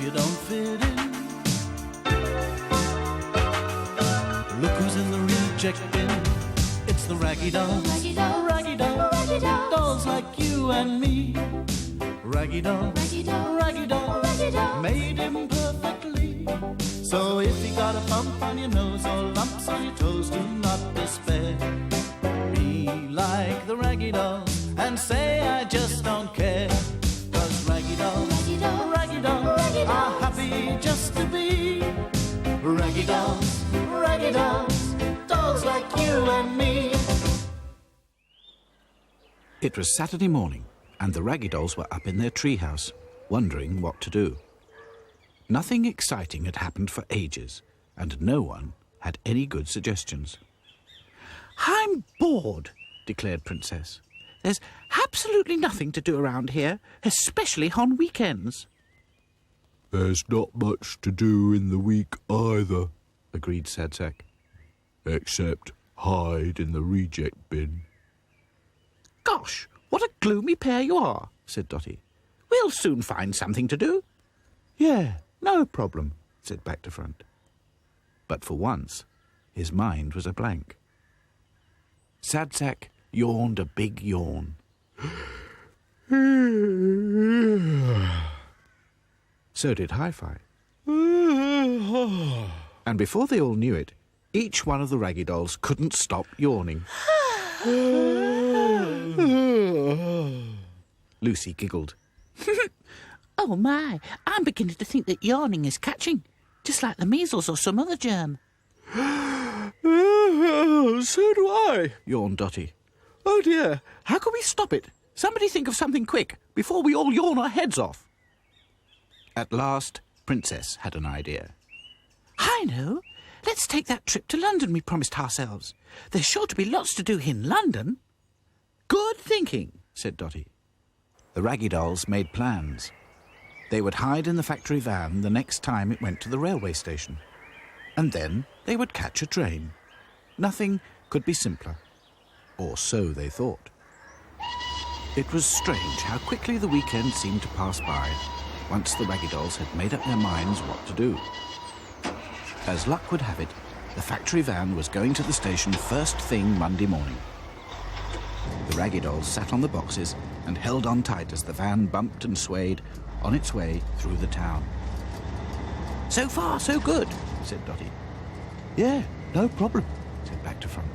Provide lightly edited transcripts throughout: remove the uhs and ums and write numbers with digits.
you don't fit in. Look who's in the reject bin. It's the Raggy Dolls. Raggy Dolls. Raggy Dolls. Raggy Dolls. Dolls like you and me. Raggy Dolls. Raggy Dolls. Raggy Dolls. Raggy Dolls. Made him perfectly. So if you got a bump on your nose or lumps on your toes, do not despair. Be like the Raggy Dolls and say I just don't care. 'Cause Raggy Dolls, Raggy Dolls. Raggy Dolls, Raggy are Dolls. happy just to be Raggy Dolls, Raggy Dolls, dolls like you and me. It was Saturday morning, and the Raggy Dolls were up in their treehouse, wondering what to do. Nothing exciting had happened for ages, and no one had any good suggestions. "I'm bored," declared Princess. "There's absolutely nothing to do around here, especially on weekends." "There's not much to do in the week either," agreed Sadsack. "Except hide in the reject bin." "Gosh, what a gloomy pair you are," said Dotty. "We'll soon find something to do." "Yeah, no problem," said Back to Front. But for once, his mind was a blank. Sadsack yawned a big yawn. So did Hi-Fi. And before they all knew it, each one of the Raggy Dolls couldn't stop yawning. Lucy giggled. Oh my, I'm beginning to think that yawning is catching, just like the measles or some other germ. So do I, yawned Dotty. Oh dear, how can we stop it? Somebody think of something quick, before we all yawn our heads off. At last, Princess had an idea. I know. Let's take that trip to London we promised ourselves. There's sure to be lots to do in London. Good thinking, said Dotty. The Raggy Dolls made plans. They would hide in the factory van the next time it went to the railway station. And then they would catch a train. Nothing could be simpler. Or so they thought. It was strange how quickly the weekend seemed to pass by, once the Raggy Dolls had made up their minds what to do. As luck would have it, the factory van was going to the station first thing Monday morning. The Raggy Dolls sat on the boxes and held on tight as the van bumped and swayed on its way through the town. So far, so good, said Dotty. Yeah, no problem, said Back to Front.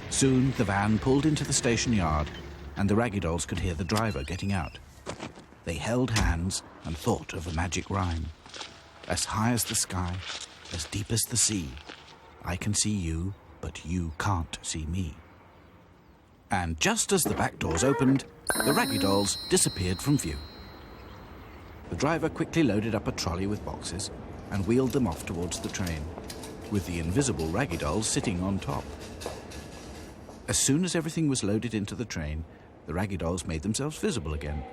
Soon the van pulled into the station yard, and the Raggy Dolls could hear the driver getting out. They held hands and thought of a magic rhyme. As high as the sky, as deep as the sea, I can see you, but you can't see me. And just as the back doors opened, the Raggy Dolls disappeared from view. The driver quickly loaded up a trolley with boxes and wheeled them off towards the train, with the invisible Raggy Dolls sitting on top. As soon as everything was loaded into the train, the Raggy Dolls made themselves visible again.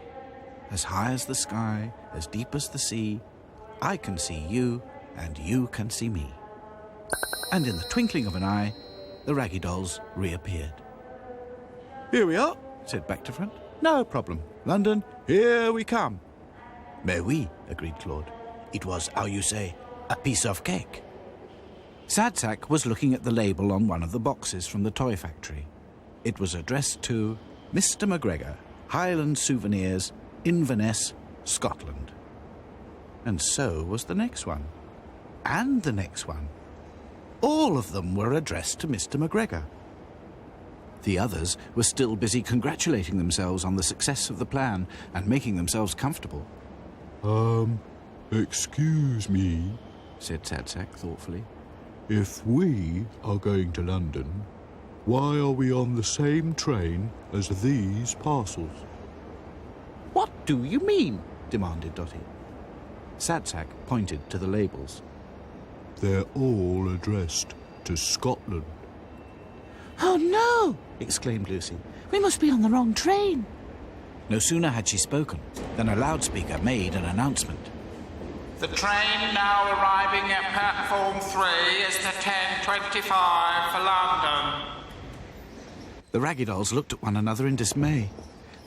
As high as the sky, as deep as the sea, I can see you, and you can see me. And in the twinkling of an eye, the Raggy Dolls reappeared. Here we are, said Back to Front. No problem. London, here we come. Mais oui, agreed Claude. It was, how you say, a piece of cake. Sadsack was looking at the label on one of the boxes from the toy factory. It was addressed to Mr. McGregor, Highland Souvenirs, Inverness, Scotland. And so was the next one. And the next one. All of them were addressed to Mr. McGregor. The others were still busy congratulating themselves on the success of the plan and making themselves comfortable. Excuse me, said Sadsack thoughtfully. If we are going to London, why are we on the same train as these parcels? What do you mean? Demanded Dotty. Sadsack pointed to the labels. They're all addressed to Scotland. Oh no, exclaimed Lucy. We must be on the wrong train. No sooner had she spoken than a loudspeaker made an announcement. The train now arriving at platform 3 is the 10:25 for London. The Raggy Dolls looked at one another in dismay.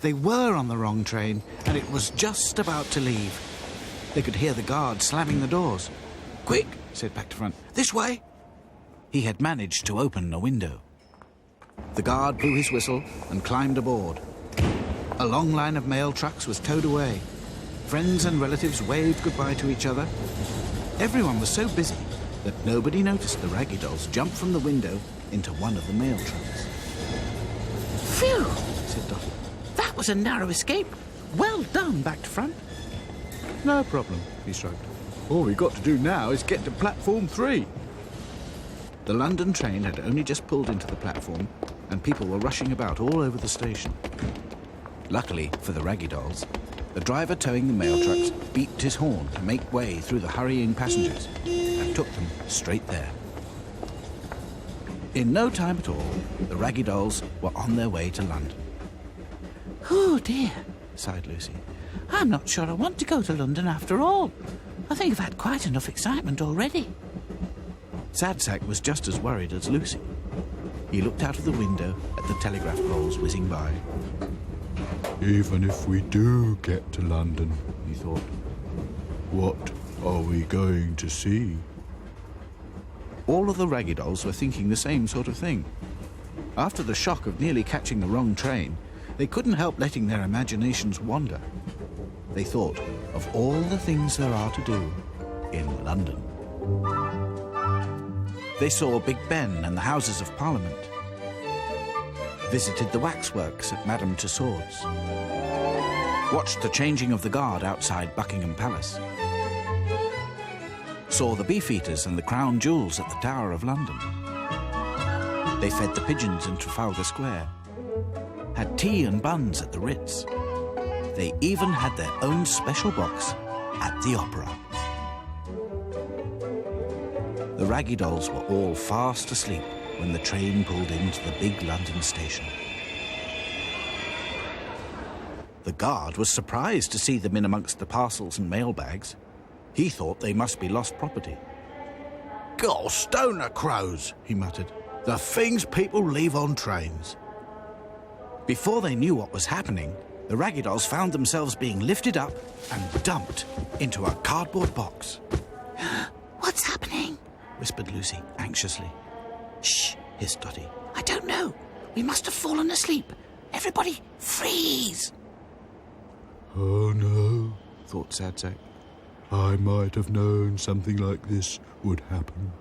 They were on the wrong train, and it was just about to leave. They could hear the guard slamming the doors. "Quick," said Back to Front. "This way." He had managed to open a window. The guard blew his whistle and climbed aboard. A long line of mail trucks was towed away. Friends and relatives waved goodbye to each other. Everyone was so busy that nobody noticed the Raggy Dolls jump from the window into one of the mail trucks. Phew! Said Dotty. That was a narrow escape. Well done, Back to Front. "No problem," he shrugged. "All we've got to do now is get to platform 3. The London train had only just pulled into the platform, and people were rushing about all over the station. Luckily for the Raggy Dolls, the driver towing the mail trucks beeped his horn to make way through the hurrying passengers and took them straight there. In no time at all, the Raggy Dolls were on their way to London. Oh, dear, Sighed Lucy. I'm not sure I want to go to London after all. I think I've had quite enough excitement already. Sadsack was just as worried as Lucy. He looked out of the window at the telegraph poles whizzing by. Even if we do get to London, he thought, what are we going to see? All of the Raggy Dolls were thinking the same sort of thing. After the shock of nearly catching the wrong train, they couldn't help letting their imaginations wander. They thought of all the things there are to do in London. They saw Big Ben and the Houses of Parliament, visited the waxworks at Madame Tussauds, watched the changing of the guard outside Buckingham Palace, saw the Beefeaters and the Crown Jewels at the Tower of London. They fed the pigeons in Trafalgar Square, had tea and buns at the Ritz. They even had their own special box at the Opera. The Raggy Dolls were all fast asleep when the train pulled into the big London station. The guard was surprised to see them in amongst the parcels and mail bags. He thought they must be lost property. "God, stoner crows," he muttered. "The things people leave on trains." Before they knew what was happening, the Raggy Dolls found themselves being lifted up and dumped into a cardboard box. What's happening? Whispered Lucy anxiously. Shh, hissed Dotty. I don't know. We must have fallen asleep. Everybody, freeze! Oh no, thought Sadsack. I might have known something like this would happen.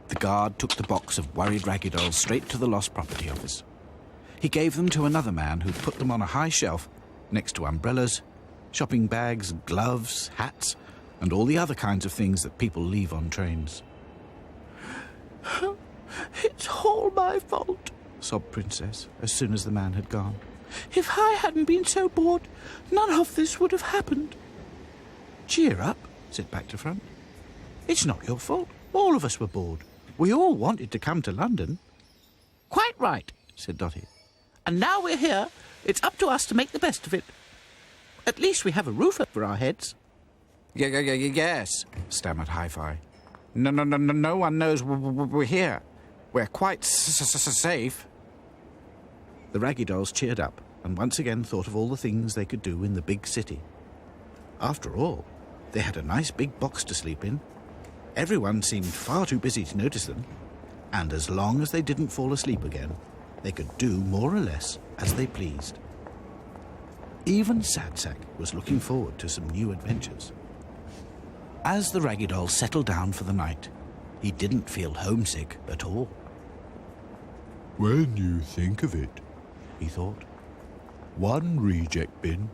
The guard took the box of worried Raggy Dolls straight to the lost property office. He gave them to another man who'd put them on a high shelf next to umbrellas, shopping bags, gloves, hats, and all the other kinds of things that people leave on trains. It's all my fault, sobbed Princess as soon as the man had gone. If I hadn't been so bored, none of this would have happened. Cheer up, said Back to Front. It's not your fault. All of us were bored. We all wanted to come to London. Quite right, said Dotty. And now we're here, it's up to us to make the best of it. At least we have a roof over our heads. Yes, stammered Hi-Fi. No one knows we're here. We're quite safe. The Raggy Dolls cheered up and once again thought of all the things they could do in the big city. After all, they had a nice big box to sleep in. Everyone seemed far too busy to notice them, and as long as they didn't fall asleep again, they could do more or less as they pleased. Even Sadsack was looking forward to some new adventures. As the Raggy Doll settled down for the night, he didn't feel homesick at all. When you think of it, he thought, one reject bin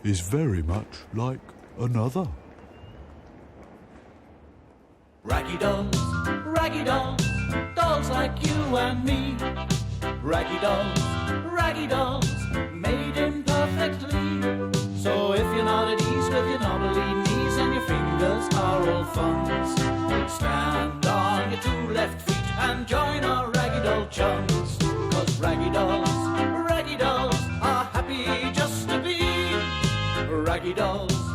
is very much like another. Raggy dolls, dolls like you and me. Raggy dolls, made imperfectly. So if you're not at ease with your knobbly knees and your fingers are all thumbs, stand on your two left feet and join our Raggy Doll chums. 'Cause Raggy dolls are happy just to be Raggy Dolls.